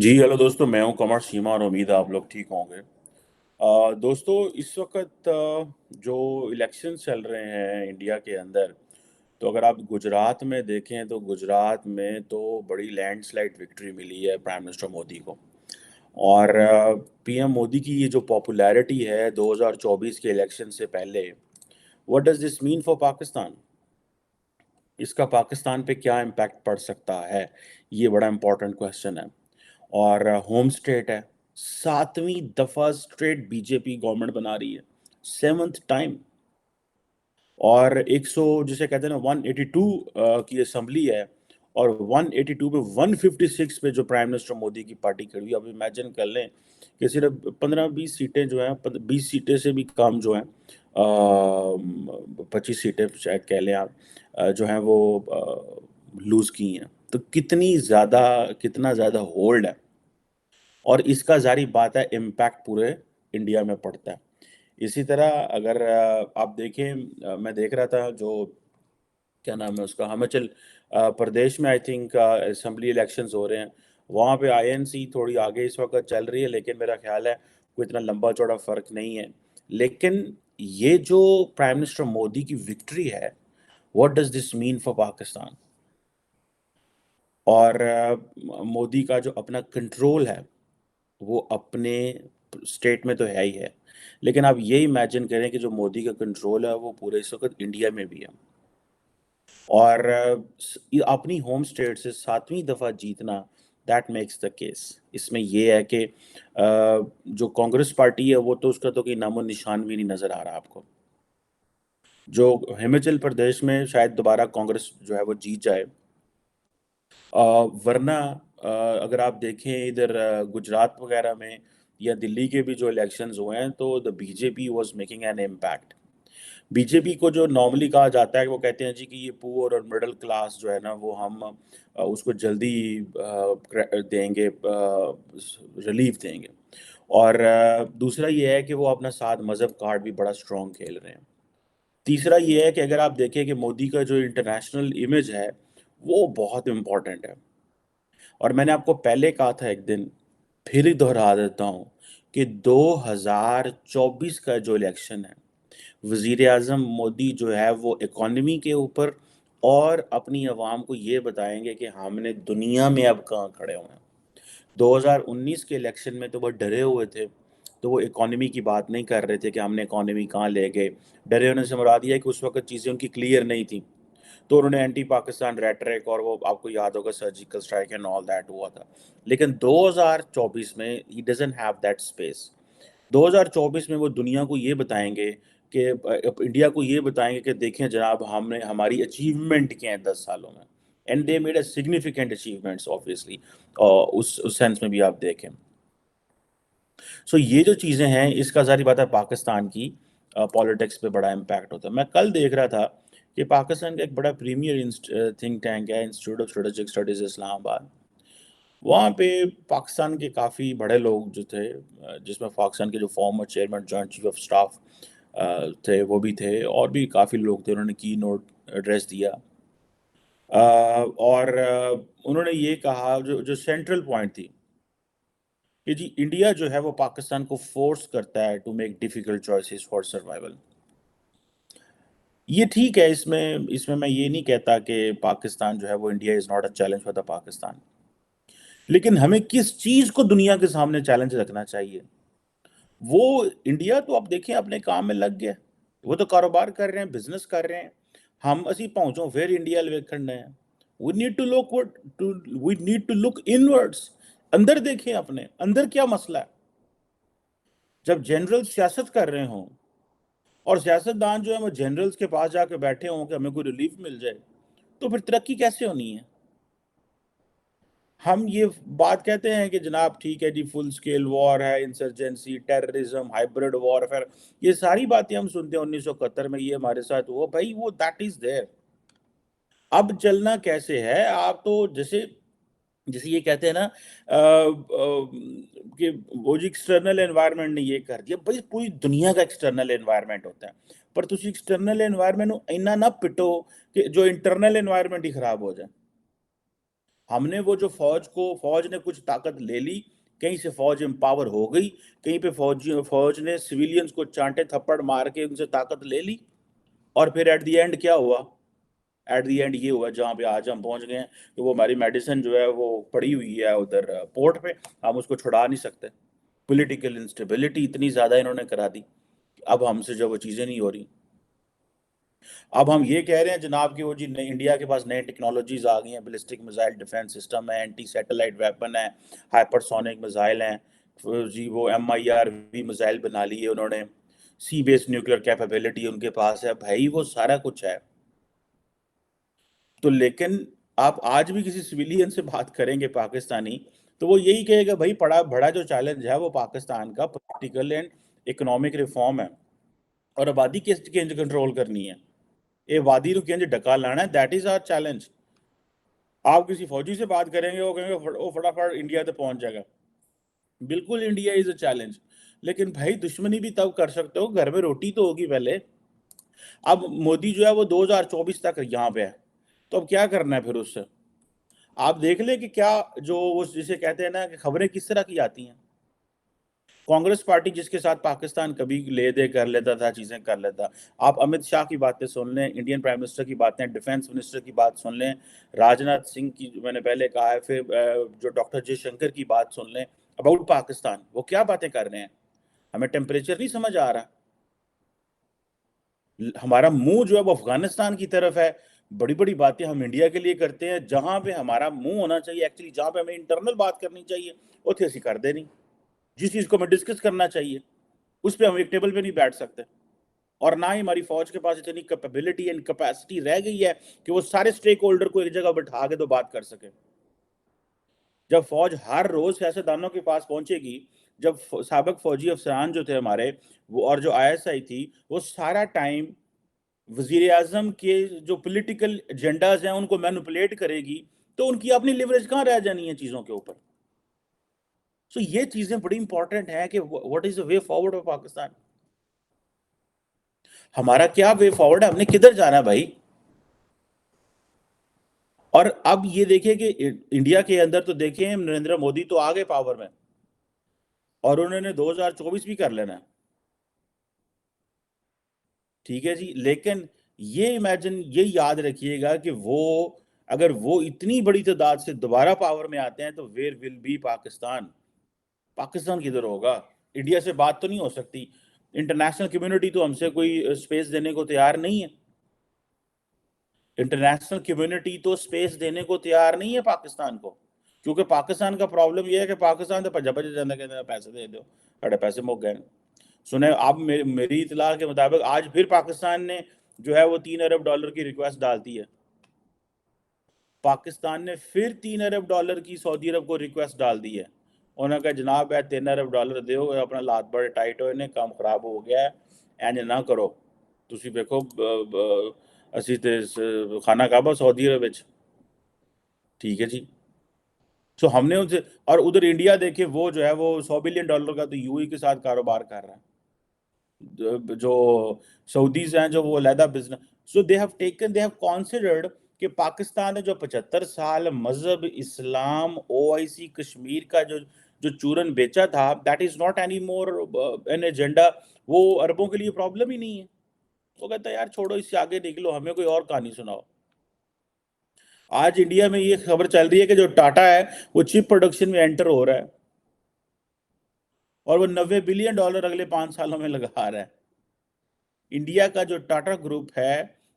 जी, hello दोस्तों, मैं हूँ कमर सीमा और उम्मीद है आप लोग ठीक होंगे। दोस्तों इस वक़्त जो इलेक्शंस चल रहे हैं इंडिया के अंदर, तो अगर आप गुजरात में देखें तो गुजरात में तो बड़ी लैंडस्लाइड विक्ट्री मिली है प्राइम मिनिस्टर मोदी को। और पीएम मोदी की ये जो पॉपुलैरिटी है 2024 के इलेक्शन से पहले, what does this mean for Pakistan? इसका पाकिस्तान पे क्या इम्पैक्ट पड़ सकता है? ये बड़ा इम्पोर्टेंट क्वेश्चन है। और होम स्टेट है, 7वीं दफ़ा स्ट्रेट बीजेपी गवर्नमेंट बना रही है, 7th टाइम। और 100 जिसे कहते हैं ना 182 की असेंबली है, और 182 पे 156 पे जो प्राइम मिनिस्टर मोदी की पार्टी खड़ी हुई है। अब इमेजिन कर लें कि सिर्फ 15-20 सीटें जो हैं, 20 सीटें से भी कम जो हैं, 25 सीटें शायद कह लें आप, जो हैं वो लूज़ की हैं। तो कितना ज़्यादा होल्ड है, और इसका ज़ाहिर बात है इम्पैक्ट पूरे इंडिया में पड़ता है। इसी तरह अगर आप देखें, मैं देख रहा था जो क्या नाम है उसका, हिमाचल प्रदेश में आई थिंक असेंबली इलेक्शंस हो रहे हैं। वहाँ पे आईएनसी थोड़ी आगे इस वक़्त चल रही है, लेकिन मेरा ख़्याल है कोई इतना लंबा-चौड़ा फ़र्क नहीं है। लेकिन ये जो प्राइम मिनिस्टर मोदी की विक्ट्री है, what does this mean for Pakistan? और मोदी का जो अपना कंट्रोल है, वो अपने स्टेट में तो है ही है, लेकिन आप ये इमेजिन करें कि जो मोदी का कंट्रोल है वो पूरे इस वक़्त इंडिया में भी है। और अपनी होम स्टेट से 7वीं दफ़ा जीतना, दैट मेक्स द केस। इसमें ये है कि जो कांग्रेस पार्टी है वो तो उसका तो कोई नामो निशान भी नहीं नज़र आ रहा आपको। जो हिमाचल प्रदेश में शायद दोबारा कांग्रेस जो है वो जीत जाए। वरना अगर आप देखें इधर गुजरात वगैरह में या दिल्ली के भी जो इलेक्शंस हुए हैं, तो the BJP was making an impact. BJP को जो नॉर्मली कहा जाता है, वो कहते हैं जी कि ये पुअर और मिडल क्लास जो है ना, वो हम उसको जल्दी देंगे, रिलीफ देंगे। और दूसरा ये है कि वो अपना साथ मज़हब कार्ड भी बड़ा स्ट्रॉन्ग खेल रहे हैं। तीसरा ये है कि अगर आप देखें कि मोदी का जो इंटरनेशनल इमेज है, वो बहुत इम्पोर्टेंट है। और मैंने आपको पहले कहा था एक दिन, फिर दोहरा देता हूँ कि 2024 का जो इलेक्शन है, वज़ीर-ए-आज़म मोदी जो है वो इकॉनमी के ऊपर और अपनी आवाम को ये बताएँगे कि हमने दुनिया में अब कहाँ खड़े हुए हैं। 2019 के इलेक्शन में तो वो डरे हुए थे, तो वो इकॉनमी की बात नहीं कर रहे थे कि हमने इकॉनमी कहाँ ले गए। डरे होने से मुराद ये है कि उस वक़्त चीज़ें उनकी क्लियर नहीं थी। तो उन्होंने एंटी पाकिस्तान रेटरिक, और वो आपको याद होगा surgical strike and all that हुआ था। लेकिन 2024 में ही डज़न्ट हैव दैट स्पेस। 2024 में वो दुनिया को ये बताएँगे कि इंडिया को ये बताएँगे कि देखें जनाब, हमने हमारी अचीवमेंट क्या है 10 सालों में। And they made a significant achievements obviously, उस सेंस में भी आप देखें। सो ये जो चीज़ें हैं, इसका ज़ाहिर बात है पाकिस्तान की पॉलिटिक्स पे बड़ा इम्पैक्ट होता है। मैं कल देख रहा था कि पाकिस्तान का एक बड़ा प्रीमियर थिंक टैंक है, institute of strategic studies Islamabad. वहाँ पे पाकिस्तान के काफ़ी बड़े लोग जो थे, जिसमें पाकिस्तान के जो former chairman joint chief of staff थे, वो भी थे, और भी काफ़ी लोग थे। उन्होंने की नोट एड्रेस दिया। और उन्होंने ये कहा, जो सेंट्रल पॉइंट थी कि जी इंडिया जो है वो पाकिस्तान को फोर्स करता है to make difficult choices for survival. ये ठीक है, इसमें इसमें मैं ये नहीं कहता कि पाकिस्तान जो है वो India is not a challenge for the Pakistan. लेकिन हमें किस चीज़ को दुनिया के सामने चैलेंज रखना चाहिए? वो इंडिया तो आप देखें अपने काम में लग गया। वो तो कारोबार कर रहे हैं, बिज़नेस कर रहे हैं। हम असीं पहुँचों फिर इंडिया अल वेखण डए हैं। We need to we need to look inwards. अंदर देखें अपने, अंदर क्या मसला है? जब जनरल सियासत कर रहे हों और सियासतदान जो है वो जनरल्स के पास जाके बैठे हों कि हमें कोई रिलीफ मिल जाए, तो फिर तरक्की कैसे होनी है? हम ये बात कहते हैं कि जनाब ठीक है जी, फुल स्केल वॉर है, इंसर्जेंसी, टेररिज्म, हाइब्रिड वॉरफेयर, ये सारी बातें हम सुनते हैं 1971 में ये हमारे साथ हुआ। भाई वो दैट इज़ देयर। अब चलना कैसे है? आप तो जैसे जैसे ये कहते हैं ना, कि वो जो एक्सटर्नल एनवायरनमेंट ने ये कर दिया, भाई पूरी दुनिया का एक्सटर्नल एनवायरनमेंट होता है। पर तुसी एक्सटर्नल एनवायरनमेंट ਨੂੰ ਇੰਨਾ ਨਾ ਪਿਟੋ ਕਿ जो इंटरनल एनवायरनमेंट ही खराब हो जाए। हमने वो जो फौज ने कुछ ताकत ले ली, कहीं से फौज एम्पावर हो गई, कहीं पे फौज ने सिविलियंस को चांटे थप्पड़ मार के उनसे ताकत ले ली, और फिर एट द एंड क्या हुआ? एट द एंड ये हुआ जहाँ पे आज हम पहुंच गए हैं कि वो हमारी मेडिसिन जो है वो पड़ी हुई है उधर पोर्ट पे, हम उसको छुड़ा नहीं सकते। पॉलिटिकल इंस्टेबिलिटी इतनी ज़्यादा इन्होंने करा दी, अब हमसे जो वो चीज़ें नहीं हो रही। अब हम ये कह रहे हैं जनाब कि वो जी नई इंडिया के पास नए टेक्नोलॉजीज आ गई हैं, बैलिस्टिक मिसाइल डिफेंस सिस्टम है, एंटी सैटेलाइट वेपन है, हाइपरसोनिक मिसाइल हैं, फिर जी वो MIRV मिसाइल बना ली है उन्होंने, सी बेस्ड न्यूक्लियर कैपेबिलिटी उनके पास है, भाई वो सारा कुछ है। तो लेकिन आप आज भी किसी सिविलियन से बात करेंगे पाकिस्तानी, तो वो यही कहेगा भाई बड़ा बड़ा जो चैलेंज है वो पाकिस्तान का पॉलिटिकल एंड इकोनॉमिक रिफॉर्म है, और आबादी किस कंट्रोल करनी है, ये वादी ਨੂੰ किंज ढका लाना है, दैट इज आवर चैलेंज। आप किसी फौजी से बात करेंगे वो कहेंगे वो फटाफट इंडिया तक पहुंच जाएगा। बिल्कुल इंडिया इज अ चैलेंज, लेकिन भाई दुश्मनी भी तब कर सकते हो घर में रोटी तो होगी पहले। अब मोदी जो है वो 2024 तक यहाँ पे है, तो अब क्या करना है फिर उससे? आप देख लें कि क्या जो वो जिसे कहते हैं ना कि खबरें किस तरह की आती हैं। कांग्रेस पार्टी जिसके साथ पाकिस्तान कभी ले दे कर लेता था, चीज़ें कर लेता। आप अमित शाह की बातें सुन लें, इंडियन प्राइम मिनिस्टर की बातें, डिफेंस मिनिस्टर की बात सुन लें, राजनाथ सिंह की जो मैंने पहले कहा है, फिर जो डॉक्टर जयशंकर की बात सुन लें अबाउट पाकिस्तान, वो क्या बातें कर रहे हैं? हमें टेम्परेचर नहीं समझ आ रहा। हमारा मुंह जो है वो अफगानिस्तान की तरफ है। बड़ी बड़ी बातें हम इंडिया के लिए करते हैं, जहां पे हमारा मुंह होना चाहिए एक्चुअली, जहां पे हमें इंटरनल बात करनी चाहिए, उसे ਅਸੀਂ ਕਰਦੇ नहीं। जिस चीज़ को हमें डिस्कस करना चाहिए उस पर हम एक टेबल पे नहीं बैठ सकते, और ना ही हमारी फौज के पास इतनी कैपेबिलिटी एंड कैपेसिटी रह गई है कि वो सारे स्टेक होल्डर को एक जगह बैठा के तो बात कर सके। जब फौज हर रोज सियासतदानों के पास पहुंचेगी, जब साबिक फौजी अफसरान जो थे हमारे वो और जो ISI थी, वो सारा टाइम वजीर आजम के जो पॉलिटिकल एजेंडाज हैं उनको मैनिपुलेट करेगी, तो उनकी अपनी लिवरेज कहाँ रह जानी है चीज़ों के ऊपर। सो ये चीज़ें बड़ी इंपॉर्टेंट हैं कि what is the way forward of Pakistan. हमारा क्या वे फॉरवर्ड है, हमने किधर जाना है भाई? और अब ये देखिए कि इंडिया के अंदर तो देखिए नरेंद्र मोदी तो आ गए पावर में, और उन्होंने 2024 भी कर लेना है, ठीक है जी। लेकिन ये इमेजिन, ये याद रखिएगा कि वो अगर वो इतनी बड़ी तादाद से दोबारा पावर में आते हैं तो where will be Pakistan? Pakistan किधर होगा? इंडिया से बात तो नहीं हो सकती, इंटरनेशनल कम्युनिटी तो हमसे कोई स्पेस देने को तैयार नहीं है। इंटरनेशनल कम्युनिटी तो स्पेस देने को तैयार नहीं है पाकिस्तान को, क्योंकि पाकिस्तान का प्रॉब्लम ये है कि पाकिस्तान तो भज्जा भज्जा जाना, कहते पैसे दे दो, साढ़े पैसे मुक गए। सुने आप, मेरी इतला के मुताबिक आज फिर पाकिस्तान ने जो है वो $3 अरब की रिक्वेस्ट डाल दी है। पाकिस्तान ने फिर $3 अरब की सऊदी अरब को रिक्वेस्ट डाल दी है। उन्होंने कहा जनाब है $3 अरब दो, अपना लात बड़े टाइट हो ने, काम खराब हो गया है, इंज ना करो, तुसी देखो ਅਸੀਂ ਤੇ खाना काबा सऊदी अरब विच, ठीक है जी। सो हमने उनसे, और उधर इंडिया देखे वो जो है वो $100 बिलियन का तो UAE के साथ कारोबार कर रहा है। जो सऊदीज हैं जो वो अलहदा business, so they have considered कि पाकिस्तान ने जो 75 साल मजहब इस्लाम OIC कश्मीर का जो जो चूरन बेचा था, that is not any more an agenda. वो अरबों के लिए प्रॉब्लम ही नहीं है। वो कहता है यार छोड़ो, इससे आगे निकलो, हमें कोई और कहानी सुनाओ। आज इंडिया में ये खबर चल रही है कि जो टाटा है वो चिप प्रोडक्शन में एंटर हो रहा है, और वो $90 बिलियन अगले 5 सालों में लगा रहा है। इंडिया का जो टाटा ग्रुप है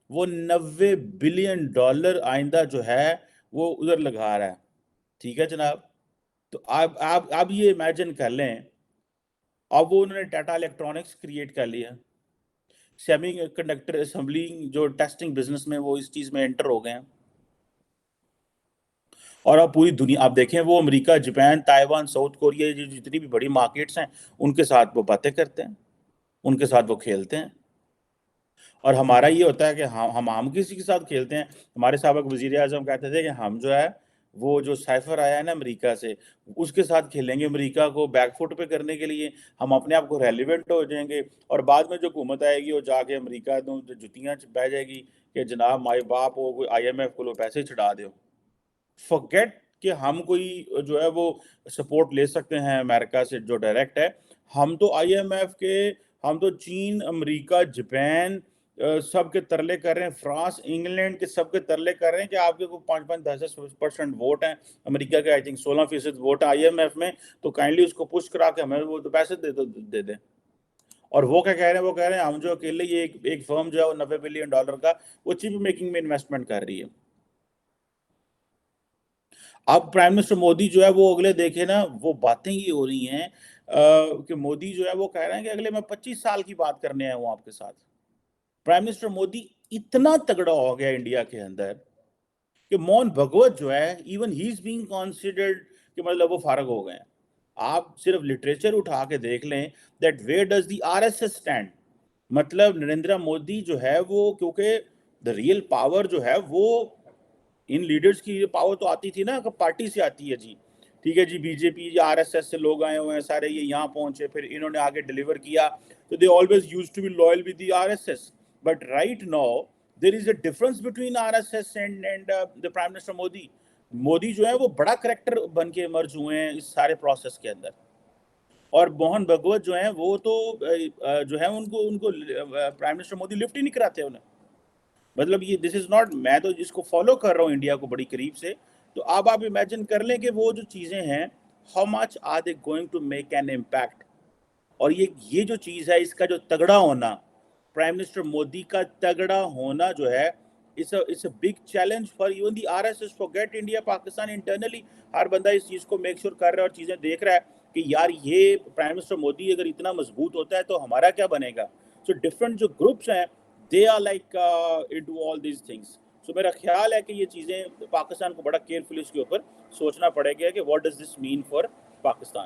वो $90 बिलियन आइंदा जो है वो उधर लगा रहा है, ठीक है जनाब। तो आप ये इमेजिन कर लें, अब वो उन्होंने टाटा इलेक्ट्रॉनिक्स क्रिएट कर लिया, सेमी कंडक्टर असेंबलिंग जो टेस्टिंग बिजनेस में वो इस चीज़ में एंटर हो गए हैं। और अब पूरी दुनिया आप देखें, वो America, Japan, Taiwan, south Korea, ये जितनी भी बड़ी मार्केट्स हैं उनके साथ वो बातें करते हैं, उनके साथ वो खेलते हैं। और हमारा ये होता है कि हम किसी के साथ खेलते हैं। हमारे साबिक वज़ीर आज़म कहते थे कि हम जो है वो जो साइफर आया है ना अमेरिका से, उसके साथ खेलेंगे, अमेरिका को बैकफुट पे करने के लिए हम अपने आप को रेलिवेंट हो जाएंगे, और बाद में जो हुकूमत आएगी वो जाके अमेरिका तो जुतियाँ बह जाएगी कि जनाब माए बाप वो IMF को लो पैसे छुड़ा दो। फॉरगेट कि हम कोई जो है वो सपोर्ट ले सकते हैं अमेरिका से जो डायरेक्ट है। हम तो आईएमएफ के, हम तो चीन, अमेरिका, जापान सब के तरले कर रहे हैं, फ्रांस, इंग्लैंड के सब के तरले कर रहे हैं कि आपके को 5-5, 10-10% वोट हैं। अमेरिका के आई थिंक 16% वोट है आईएमएफ में, तो काइंडली उसको पुश करा के हमें वो तो पैसे दे दें। और वो क्या कह रहे हैं, वो कह रहे हैं हम जो अकेले ये एक फर्म जो है वो $90 बिलियन का वो चिप मेकिंग में इन्वेस्टमेंट कर रही है। अब प्राइम मिनिस्टर मोदी जो है वो अगले देखे ना, वो बातें ये हो रही हैं कि मोदी जो है वो कह रहे हैं कि अगले मैं 25 साल की बात करने आया हूँ आपके साथ। प्राइम मिनिस्टर मोदी इतना तगड़ा हो गया इंडिया के अंदर कि मोहन भगवत जो है even he is being considered कि मतलब वो फारग हो गए हैं। आप सिर्फ लिटरेचर उठा के देख लें that where does the RSS stand. मतलब नरेंद्र मोदी जो है वो, क्योंकि द रियल पावर जो है वो इन लीडर्स की पावर तो आती थी ना, पार्टी से आती है जी। ठीक है जी, बीजेपी या आरएसएस से लोग आए हुए हैं सारे, ये यहाँ पहुंचे, फिर इन्होंने आगे डिलीवर किया, तो they always used to be loyal with the RSS. But right now there is a difference between RSS and the prime minister Modi. Modi जो है वो बड़ा करेक्टर बन के इमर्ज हुए हैं इस सारे प्रोसेस के अंदर। और मोहन भगवत जो है वो तो जो है उनको उनको प्राइम मिनिस्टर मोदी लिफ्ट ही नहीं कराते उन्हें। मतलब ये दिस इज नॉट, मैं तो जिसको फॉलो कर रहा हूँ इंडिया को बड़ी करीब से, तो अब आप इमेजिन कर लें कि वो जो चीज़ें हैं, how much are they going to make an impact. और ये जो चीज़ है, इसका जो तगड़ा होना, प्राइम मिनिस्टर मोदी का तगड़ा होना जो है, it's a big challenge for even the RSS, forget India Pakistan. Internally हर बंदा इस चीज़ को मेक श्योर कर रहा है और चीज़ें देख रहा है कि यार ये प्राइम मिनिस्टर मोदी अगर इतना मजबूत होता है तो हमारा क्या बनेगा। सो डिफरेंट जो ग्रुप्स हैं, they are like into all these things. So मेरा ख्याल है कि ये चीज़ें पाकिस्तान को बड़ा केयरफुली इसके ऊपर सोचना पड़ेगा कि what does this mean for Pakistan.